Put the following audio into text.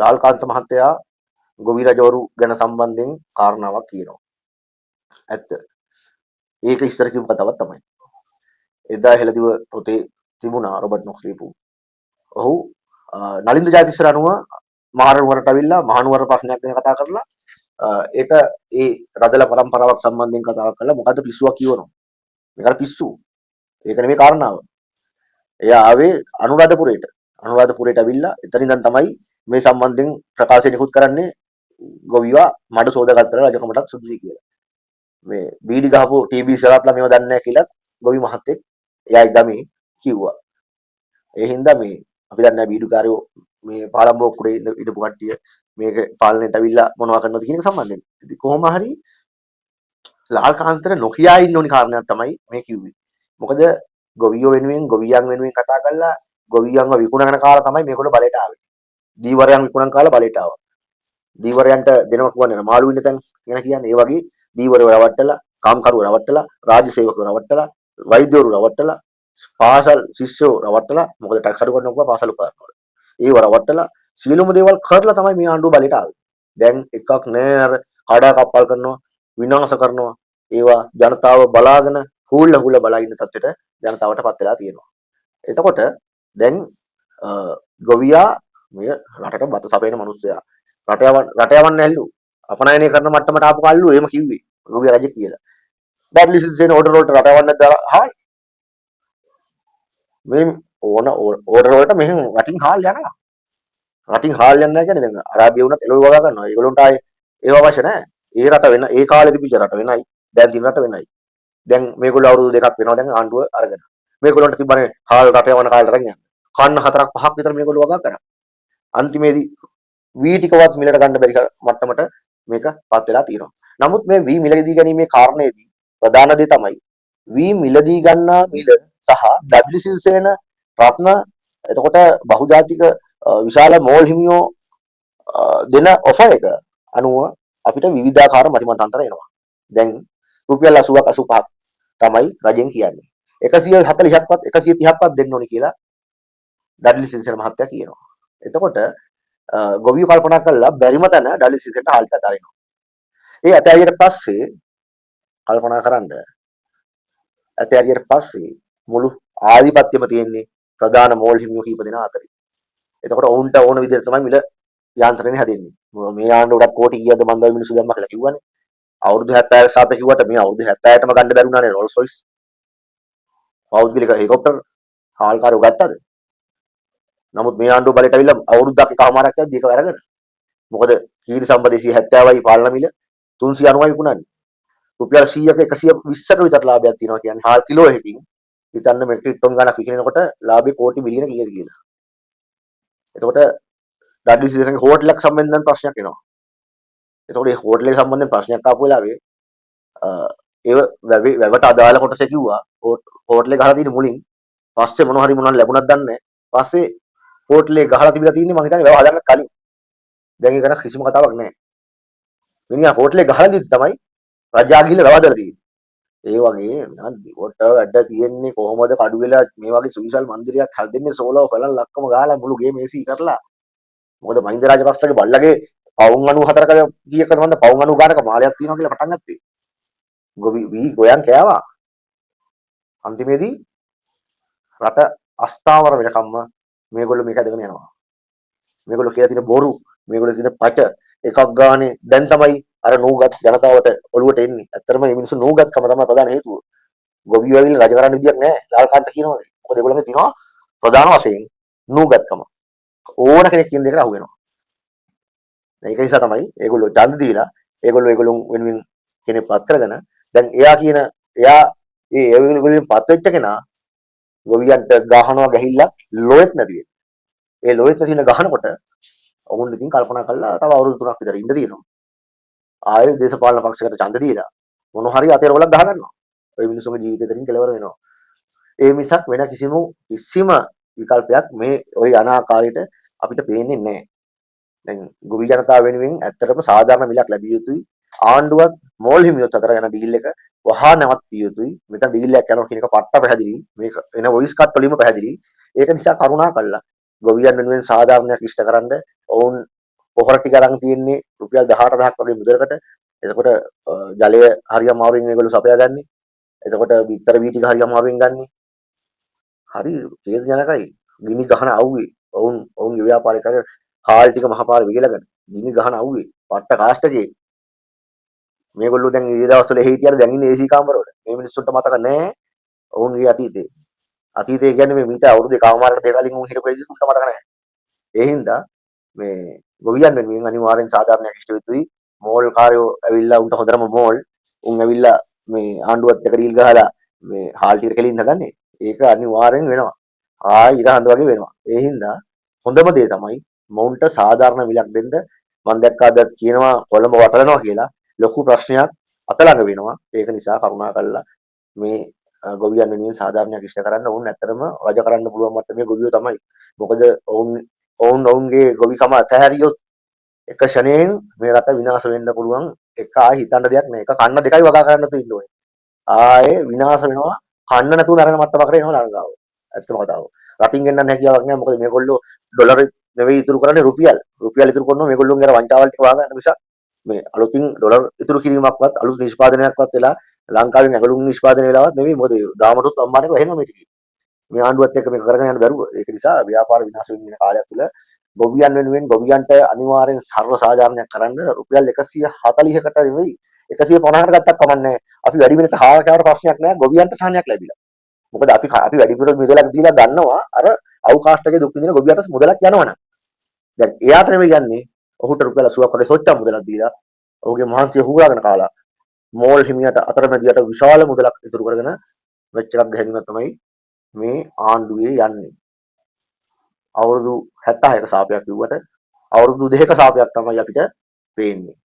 ලාල්කාන්ත මහත්තයා ගොවි රජවරු ගැන සම්බන්ධයෙන් කාරණාවක් කියනවා. ඇත්ත. ඒක ඉස්සර කිව්ව කතාවක් තමයි. එදා හෙළදිව පොතේ තිබුණා රොබර්ට් නොක්ස් ලියපු. ඔහු නලින්ද ජාතිස්සර අනුව මහනුවරට ඇවිල්ලා මහනුවර ප්‍රශ්නයක් ගැන කතා කරලා ඒක ඒ රදල පරම්පරාවක් සම්බන්ධයෙන් කතාවක් කරලා මොකද්ද පිස්සුවක් කියවනවා. මේකට පිස්සු. ඒක නෙමෙයි කාරණාව. එයා ආවේ අනුරාධපුරයට ඇවිල්ලා එතන ඉඳන් තමයි මේ සම්බන්ධයෙන් ප්‍රකාශය නිකුත් කරන්නේ ගොවියා මඩ සෝදාගත් කරලා රජකමටත් සුදුසුයි කියලා. මේ බීඩි ගහපු ටීබී ඉස්සරහටලා මේව දන්නේ නැහැ කියලා ගොවි මහත්තයෙක් එයා ගමේ කිව්වා. ඒ හින්දා මේ අපි දන්නේ නැහැ බීඩුකාරයෝ මේ පාලම්බෝක්කුඩේ ඉඳපු කට්ටිය මේක පාලනයට ඇවිල්ලා මොනවා කරනවද කියන එක සම්බන්ධයෙන්. ඉතින් කොහොම හරි ලාල්කාන්තර නොකියා ඉන්න ඕනි කාරණයක් තමයි මේ කිව්වේ. මොකද ගොවියෝ වෙනුවෙන් ගොවියන් වෙනුවෙන් කතා කරලා ගොවියන්ව විකුණන කාලා තමයි මේගොල්ලෝ බලයට ආවේ. දීවරයන් විකුණන කාලා බලයට ආවා. දීවරයන්ට දෙනවා කියන්නේ මාළු ඉන්න තැන් ගැන කියන්නේ. ඒ වගේ දීවරව රවට්ටලා, කාම්කරුව රවට්ටලා, රාජ්‍ය සේවකව රවට්ටලා, වෛද්‍යවරු රවට්ටලා, පාසල් ශිෂ්‍යෝ රවට්ටලා, මොකද ටැක්ස් අඩු කරනවා පාසල් උපාරනවල. ඒව රවට්ටලා සියලුම දේවල් කරලා තමයි මේ ආණ්ඩුව බලයට ආවේ. දැන් එකක් නෑ අර කඩා කප්පල් කරනවා, විනාශ කරනවා. ඒවා ජනතාව බලාගෙන හූල්ල බලා ඉන්න තත්ත්වයට ජනතාවටපත් වෙලා තියෙනවා. එතකොට දැන් ගොවියා මේ රටට බත සපයන මිනිස්සයා රට යවන්න ඇල්ලු අපනයනය කරන මට්ටමට ආපු කල්ලු එහෙම කිව්වේ ගොවියා රජ කියලා. ඩබ්ලිව් සිටිසන් ඕඩර් වලට රට යවන්න දාලා හායි මේ ඕන ඕඩර් වලට මෙහෙන් රටින් හාල් යනවා. රටින් හාල් යනවා කියන්නේ දැන් අරාබිය වුණත් එළවලු වගා ගන්නවා. ඒගොල්ලන්ට ආයේ ඒව අවශ්‍ය නැහැ. ඒ රට වෙන ඒ කාලේ තිබිච්ච රට වෙනයි. දැන් තිබෙන රට වෙනයි. දැන් මේගොල්ලෝ අවුරුදු දෙකක් වෙනවා දැන් ආණ්ඩුව අරගෙන. මේගොල්ලන්ට තිබ්බනේ හාල් රට යවන කාලේ අරන් යන්න. කන්න 4ක් 5ක් විතර මේගොල්ලෝ වගා කරා. අන්තිමේදී වී ටිකවත් මිලට ගන්න බැරි මට්ටමට මේකපත් වෙලා තියෙනවා. නමුත් මේ වී මිලදී ගැනීමේ කාරණේදී ප්‍රධාන දේ තමයි වී මිලදී ගන්නා මිල සහ WCCන රත්න එතකොට බහුජාතික විශාල මෝල් හිමියෝ දෙන ඔෆර් එක අනුව අපිට විවිධාකාර මතිමතාන්තර එනවා. දැන් රුපියල් 80ක් 85ක් තමයි රජෙන් කියන්නේ. 140ක්වත් 130ක්වත් දෙන්න ඕනි කියලා WCC මහත්තයා කියනවා. එතකොට ගොවියෝ කල්පනා කළා බැරිම තැන WCCට හාල් අතාරිනවා. ඒ අතෑරියට පස්සේ කල්පනා කරන්න අතෑරියට පස්සේ මුළු ආධිපත්‍යෙම තියෙන්නේ ප්‍රධාන මෝල් හිමියෝ කීප දෙනා අතරේ. එතකොට ඔවුන්ට ඕන විදිහට තමයි මිල යාන්ත්‍රණය හැදෙන්නේ. මේ ආණ්ඩුවට කෝටි කීයද මන් දවල් මිනිස්සු දැම්මා කියලා කිව්වනේ. අවුරුදු 70ක් සාපේ කිව්වට මේ අවුරුදු 70ටම ගන්න බැරි වුණානේ රෝල්ස් රොයිස්. පෞද්ගලික හෙලිකොප්ටර් හාල්කාරයෝ ගත්තද? නමුත් මේ ආණ්ඩුව බලයට අවිල්ලා අවුරුද්දක් එකමාරක් යද්දි ඒක අරගෙන. මොකද කීරි සම්පත 270යි පාලන මිල 390යි විකුණන්නේ. රුපියල් 100ක 120ක විතර ලාභයක් තියෙනවා කියන්නේ හාල් කිලෝ එකකින් හිතන්න මෙට්‍රික් ටන් ගණක් විකිනනකොට ලාභේ කෝටි මිලියන කීයද කියලා. එතකොට WCCගේ හෝටලයක් සම්බන්ධයෙන් ප්‍රශ්නයක් එනවා. එතකොට මේ හෝටලේ සම්බන්ධයෙන් ප්‍රශ්නයක් ආපු වෙලාවේ ඒව වැවට අදාළ කොටස කිව්වා හෝටලේ ගහලා තියෙන මුලින් පස්සේ මොනවද ලැබුණත් දන්නේ නැහැ. පස්සේ හෝටලේ ගහලා තිබිලා තියෙන්නේ මං හිතන්නේ වැව හදන්න කලින්. දැන් ඒක ගැන කිසිම කතාවක් නැහැ. මිනිහා හෝටලේ ගහලා දීලා තමයි රජා ගිහිල්ලා වැව හදලා තියෙන්නේ. ඒ වගේ කොට වැඩ තියෙන්නේ කොහොමද කඩු වෙලා මේ වගේ සුවිසල් මන්දිරයක් හැදෙන්නේ සෝලව පළල් ලක්කම ගහලා මුළු ගේම AC කරලා. මොකද මහින්ද රාජපක්ෂගේ බල්ලගේ පවුන් 94ක කීයකද මන්ද පවුන් 90 ගානක මාලයක් තියෙනවා කියලා පටන් ගත්තේ. ගොයන් කෑවා. අන්තිමේදී රට අස්ථාවර වෙනකම්ම මේගොල්ලෝ මේක අදගෙන යනවා. මේගොල්ලෝ කියලා තියෙන බොරු, මේගොල්ලෝ තියෙන පට එකක් ගානේ දැන් තමයි අර නූගත් ජනතාවට ඔළුවට එන්නේ. ඇත්තටම මේ මිනිස්සු නූගත්කම තමයි ප්‍රධාන හේතුව. ගොවියෝ ඇවිල්ලා රජ කරන්න විදියක් නැහැ. ලාල්කාන්ත කියනවා. මොකද ඒගොල්ලන්ගේ තියෙනවා ප්‍රධාන වශයෙන් නූගත්කම. ඕන කෙනෙක් කියන දෙයකට අහු වෙනවා. ඒක නිසා තමයි ඒගොල්ලෝ ඡන්ද දීලා ඒගොල්ලෝ වෙනුවෙන් කෙනෙක් පත් කරගෙන දැන් එයා ඒගොල්ලෝ පත් වෙච්ච කෙනා ගොවියන්ට ගහනවා ගහිල්ලා ලොයෙත් නැති වෙන. ඒ ලොයෙත් නැති වෙන ගහනකොට ඔවුන් ඉතින් කල්පනා කළා තව අවුරුදු 3ක් විතර ඉන්න තියෙනවා. ආයෙ දේශපාලන පක්ෂයකට ඡන්ද දීලා මොන හරි අතේරවලක් ගහ ගන්නවා. ඔය මිනිස්සුන්ගේ ජීවිතේකින් කෙලවර වෙනවා. ඒ මිසක් වෙන කිසිම විකල්පයක් මේ ওই අනාකාරයට අපිට පේන්නේ නැහැ. දැන් ගොවි ජනතාව වෙනුවෙන් ඇත්තටම සාධාරණ මිලක් ලැබිය යුතුයි. ආණ්ඩුවත් මෝල් හිමියොත් අතර යන ඩීල් එක වහා නැවතිය යුතුයි. මෙතන ඩීල් එකක් යනවා කියන එක පට්ට පැහැදිලි. මේක එන වොයිස් කට් වලින්ම පැහැදිලි. ඒක නිසා කරුණා කළා ගොවියන් වෙනුවෙන් සාධාරණයක් ඉෂ්ට කරන්න ඔවුන් පොහොර ටික අරන් තියෙන්නේ රුපියල් 18,000ක් වගේ මුදලකට. එතකොට ජලය හරිය අමාරුවෙන් මේගොල්ලෝ සපයාගන්නේ. එතකොට බිත්තර වී ටික හරිය අමාරුවෙන් ගන්නේ. හරි ඛේදජනකයි. ගිනි ගහන අවුවේ. ඔවුන්ගේ ව්‍යාපාරික හාල් ටික මහපාර විගලගෙන ගිනි ගහන අවුවේ. පට්ට කාස්ටකේ. මේගොල්ලෝ දැන් ඊයේ දවස්වල හිටියද දැන් ඉන්නේ AC කාමරවල. මේ මිනිස්සුන්ට මතක නැහැ ඔවුන්ගේ අතීතේ. අතීතය කියන්නේ මේ මීට අවුරුදු එකමාරකට දෙක කලින් උන් හිටපු මිනිස්සුන්ට මතක නැහැ. ඒ හින්දා මේ ගොවියන් වෙනුවෙන් අනිවාර්යෙන් සාධාරණයක් ඉෂ්ට වෙද්දී මෝල් කාර්යෝ ඇවිල්ලා උන්ට හොඳටම මෝල් උන් ඇවිල්ලා මේ ආණ්ඩුවත් එක්ක ඩීල් ගහලා මේ හාල් ටික කෙලින්න හදන්නේ. ඒක අනිවාර්යෙන් වෙනවා. ආයි ඉර හඳ වගේ වෙනවා. ඒ හින්දා හොඳම දේ තමයි මොවුන්ට සාධාරණ මිලක් දෙන්න. මම දැක්කා අද කියනවා කොළඹ වටලනවා කියලා ලොකු ප්‍රශ්නයක් අතලඟ වෙනවා. ඒක නිසා කරුණාකරලා මේ ගොවියන් වෙනුවෙන් සාධාරණයක් ඉෂ්ට කරන්න ඕන. ඇත්තටම රජ කරන්න පුළුවන් මට්ටමේ ගොවියෝ තමයි. මොකද ඔවුන්ගේ ගොවිකම අතහැරියොත් එක ෂණයෙන් මේ රට විනාශ වෙන්න පුළුවන්. එක ආයි හිතන්න දෙයක් නෑ. එක කන්න දෙකයි වගා කරන්න තු ඉන්න ඕනේ. ආයේ විනාශ වෙනවා. කන්න නැතුව නරන මට්ටමකට එනවා ලංකාව. ඇත්තම කතාව. රටින් ගෙන්නන්න හැකියාවක් නෑ. මොකද මේගොල්ලෝ ඩොලර් නෙවෙයි ඉතුරු කරන්නේ රුපියල්. රුපියල් ඉතුරු කරනවා මේගොල්ලෝගේ අර වංචාවල් ටික වහගන්න මිසක් මේ අලුතින් ඩොලර් ඉතුරු කිරීමක්වත් අලුත් නිෂ්පාදනයක්වත් වෙලා ලංකාවේ නැගලුම් නිෂ්පාදනය වෙලාවත් නෙවෙයි. මොකද දාමටුත් අම්මාට වැහෙනවා මේ ටික. මේ ආණ්ඩුවත් එක්ක මේක කරගෙන යන්න බැරුව. ඒක නිසා ව්‍යාපාර විනාශ වෙන්න යන කාලයක් තුළ ගොවියන් වෙනුවෙන් ගොවියන්ට අනිවාර්යෙන් සර්ව සාධාරණයක් කරන්න රුපියල් 140කට නෙවෙයි 150කට ගත්තක් කමන්නේ. අපි වැඩි වෙනට හාර කෑවට ප්‍රශ්නයක් නෑ. ගොවියන්ට සහනයක් ලැබිලා. මොකද අපි වැඩිපුර මුදලක් දීලා ගන්නවා අර අවකාශ එකේ දුක් විඳින ගොවියට මුදලක් යනවනම්. දැන් එයාට නෙවෙයි යන්නේ. ඔහුට රුපියල් 80ක් වගේ සොච්චම් මුදලක් දීලා ඔහුගේ මහන්සිය හුවාගෙන කාලා මෝල් හිමියට අතරමැදියට විශාල මුදලක් ඉතුරු කරගෙන වෙච්ච එකක් ගැනීම තමයි මේ ආණ්ඩුවේ යන්නේ. අවුරුදු 76ක සාපයක් කිව්වට අවුරුදු 2ක සාපයක් තමයි අපිට පේන්නේ.